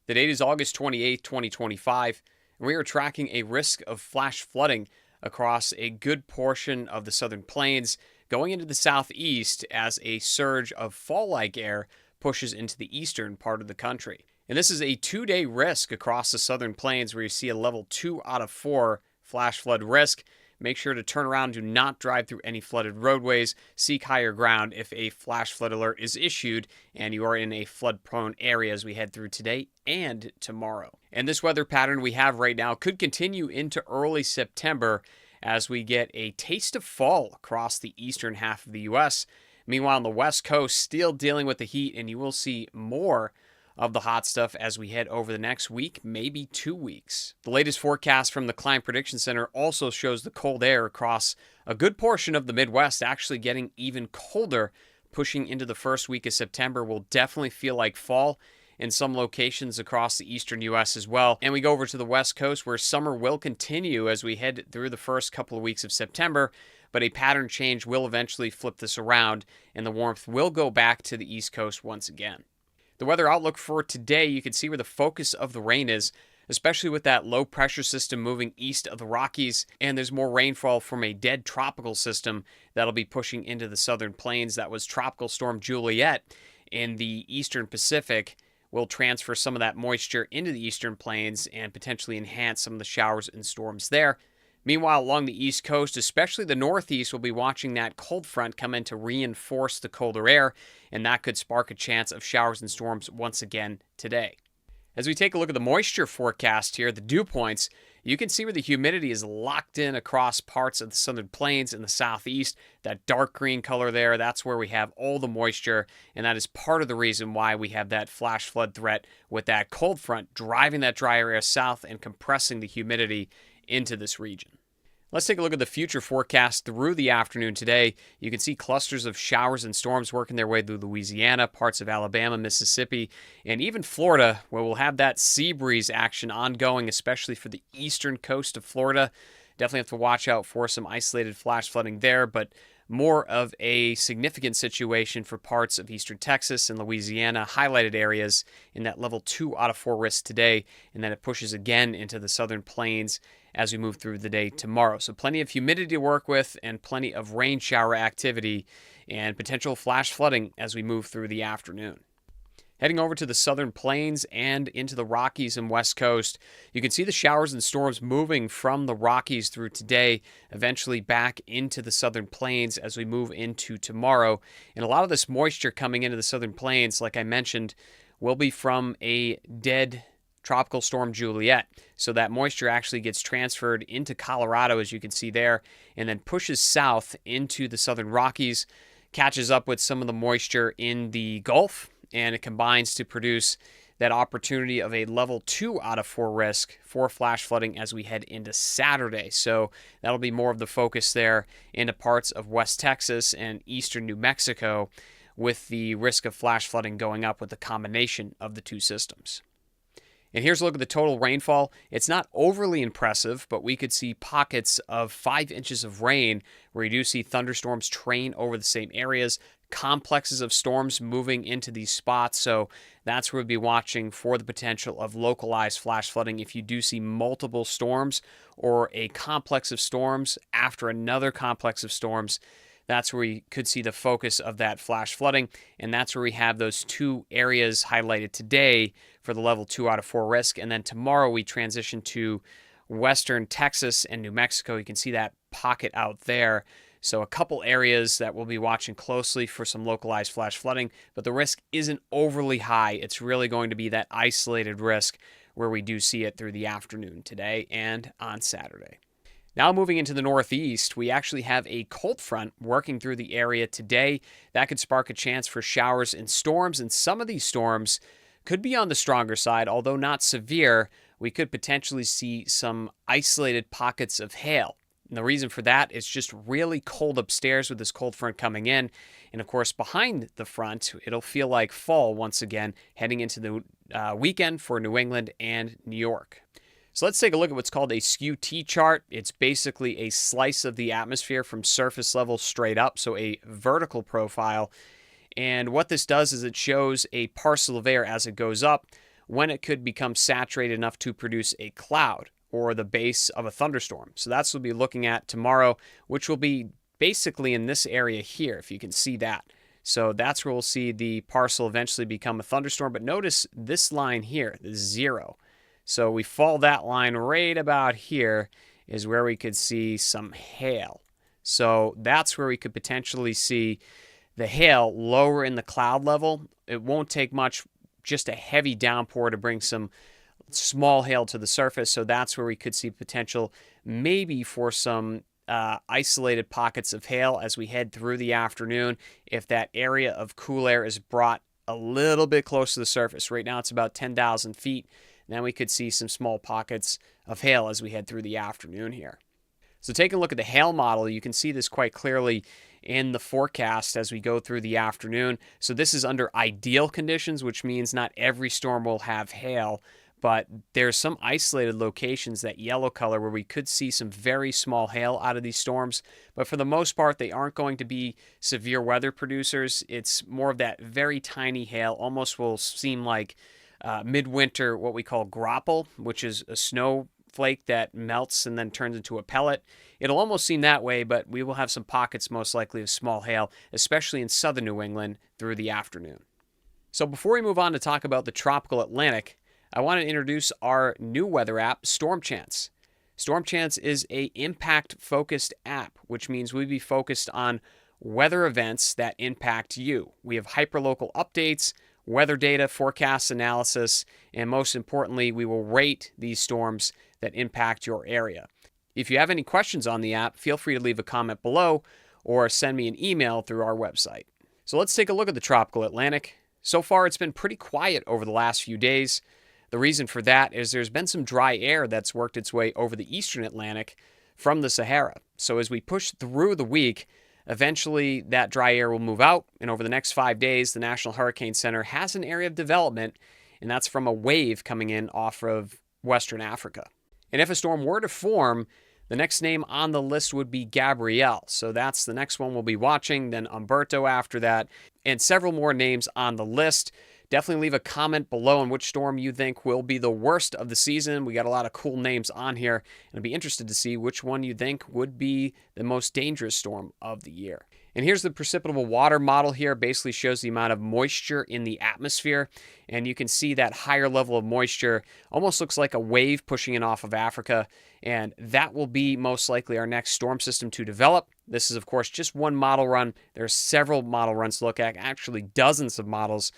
The date is August 28th, 2025, and we are tracking a risk of flash flooding across a good portion of the southern plains going into the southeast as a surge of fall-like air pushes into the eastern part of the country. And this is a 2-day risk across the southern plains where you see a level 2 out of 4 flash flood risk. Make sure to turn around, do not drive through any flooded roadways, seek higher ground if a flash flood alert is issued and you are in a flood-prone area as we head through today and tomorrow. And this weather pattern we have right now could continue into early September as we get a taste of fall across the eastern half of the U.S. Meanwhile, on the West Coast, still dealing with the heat, and you will see more of the hot stuff as we head over the next week, maybe 2 weeks. The latest forecast from the Climate Prediction Center also shows the cold air across a good portion of the Midwest actually getting even colder, pushing into the first week of September. Will definitely feel like fall in some locations across the eastern U.S. as well. And we go over to the West Coast where summer will continue as we head through the first couple of weeks of September, but a pattern change will eventually flip this around and the warmth will go back to the East Coast once again. The weather outlook for today, you can see where the focus of the rain is, especially with that low pressure system moving east of the Rockies, and there's more rainfall from a dead tropical system that'll be pushing into the southern plains. That was Tropical Storm Juliet in the eastern Pacific. Will transfer some of that moisture into the eastern plains and potentially enhance some of the showers and storms there. Meanwhile, along the East Coast, especially the Northeast, we'll be watching that cold front come in to reinforce the colder air, and that could spark a chance of showers and storms once again today. As we take a look at the moisture forecast here, the dew points, you can see where the humidity is locked in across parts of the southern plains and the southeast. That dark green color there, that's where we have all the moisture, and that is part of the reason why we have that flash flood threat with that cold front driving that drier air south and compressing the humidity into this region. Let's take a look at the future forecast through the afternoon today. You can see clusters of showers and storms working their way through Louisiana, parts of Alabama, Mississippi, and even Florida, where we'll have that sea breeze action ongoing, especially for the eastern coast of Florida. Definitely have to watch out for some isolated flash flooding there, but more of a significant situation for parts of eastern Texas and Louisiana, highlighted areas in that level 2 out of 4 risk today, and then it pushes again into the southern plains as we move through the day tomorrow. So plenty of humidity to work with and plenty of rain shower activity and potential flash flooding as we move through the afternoon. Heading over to the southern plains and into the Rockies and West Coast, you can see the showers and storms moving from the Rockies through today, eventually back into the southern plains as we move into tomorrow. And a lot of this moisture coming into the southern plains, like I mentioned, will be from a dead Tropical Storm Juliet. So that moisture actually gets transferred into Colorado, as you can see there, and then pushes south into the southern Rockies, catches up with some of the moisture in the Gulf, and it combines to produce that opportunity of a level 2 out of 4 risk for flash flooding as we head into Saturday. So that'll be more of the focus there into parts of West Texas and eastern New Mexico, with the risk of flash flooding going up with the combination of the two systems. And here's a look at the total rainfall. It's not overly impressive, but we could see pockets of 5 inches of rain where you do see thunderstorms train over the same areas, complexes of storms moving into these spots. So that's where we'll be watching for the potential of localized flash flooding. If you do see multiple storms or a complex of storms after another complex of storms, that's where we could see the focus of that flash flooding, and that's where we have those 2 areas highlighted today for the level 2 out of 4 risk. And then tomorrow we transition to western Texas and New Mexico. You can see that pocket out there. So a couple areas that we'll be watching closely for some localized flash flooding, but the risk isn't overly high. It's really going to be that isolated risk where we do see it through the afternoon today and on Saturday. Now moving into the Northeast, we actually have a cold front working through the area today. That could spark a chance for showers and storms, and some of these storms could be on the stronger side, although not severe. We could potentially see some isolated pockets of hail. And the reason for that is just really cold upstairs with this cold front coming in. And of course, behind the front, it'll feel like fall once again, heading into the weekend for New England and New York. So let's take a look at what's called a skew T chart. It's basically a slice of the atmosphere from surface level straight up, so a vertical profile. And what this does is it shows a parcel of air as it goes up when it could become saturated enough to produce a cloud or the base of a thunderstorm. So that's what we'll be looking at tomorrow, which will be basically in this area here, if you can see that. So that's where we'll see the parcel eventually become a thunderstorm. But notice this line here, the 0. So we follow that line right about here is where we could see some hail. So that's where we could potentially see the hail lower in the cloud level. It won't take much, just a heavy downpour to bring some small hail to the surface. So that's where we could see potential maybe for some isolated pockets of hail as we head through the afternoon if that area of cool air is brought a little bit close to the surface. Right now it's about 10,000 feet. Then we could see some small pockets of hail as we head through the afternoon here. So taking a look at the hail model, you can see this quite clearly in the forecast as we go through the afternoon. So this is under ideal conditions, which means not every storm will have hail, but there's some isolated locations, that yellow color, where we could see some very small hail out of these storms. But for the most part, they aren't going to be severe weather producers. It's more of that very tiny hail, almost will seem like midwinter, what we call grapple, which is a snowflake that melts and then turns into a pellet. It'll almost seem that way, but we will have some pockets most likely of small hail, especially in southern New England through the afternoon. So before we move on to talk about the tropical Atlantic, I want to introduce our new weather app, Storm Chance. Storm Chance is an impact-focused app, which means we'll be focused on weather events that impact you. We have hyperlocal updates, weather data, forecast analysis, and most importantly, we will rate these storms that impact your area. If you have any questions on the app, feel free to leave a comment below or send me an email through our website. So let's take a look at the tropical Atlantic. So far, it's been pretty quiet over the last few days. The reason for that is there's been some dry air that's worked its way over the eastern Atlantic from the Sahara. So as we push through the week, eventually that dry air will move out, and over the next 5 days, the National Hurricane Center has an area of development, and that's from a wave coming in off of Western Africa. And if a storm were to form, the next name on the list would be Gabrielle. So that's the next one we'll be watching, then Umberto after that, and several more names on the list. Definitely leave a comment below on which storm you think will be the worst of the season. We got a lot of cool names on here, and I'd be interested to see which one you think would be the most dangerous storm of the year. And here's the precipitable water model here. Basically shows the amount of moisture in the atmosphere, and you can see that higher level of moisture almost looks like a wave pushing in off of Africa, and that will be most likely our next storm system to develop. This is, of course, just one model run. There are several model runs to look at, actually dozens of models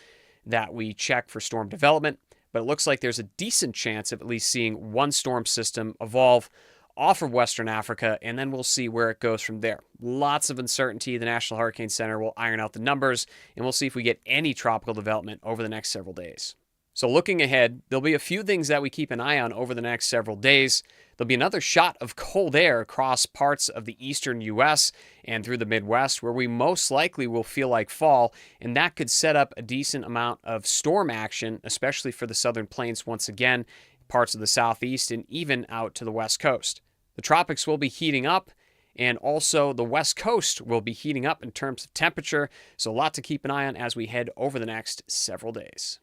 that we check for storm development, but it looks like there's a decent chance of at least seeing one storm system evolve off of Western Africa, and then we'll see where it goes from there. Lots of uncertainty. The National Hurricane Center will iron out the numbers, and we'll see if we get any tropical development over the next several days. So looking ahead, there'll be a few things that we keep an eye on over the next several days. There'll be another shot of cold air across parts of the eastern U.S. and through the Midwest, where we most likely will feel like fall, and that could set up a decent amount of storm action, especially for the southern plains once again, parts of the southeast, and even out to the west coast. The tropics will be heating up, and also the west coast will be heating up in terms of temperature, so a lot to keep an eye on as we head over the next several days.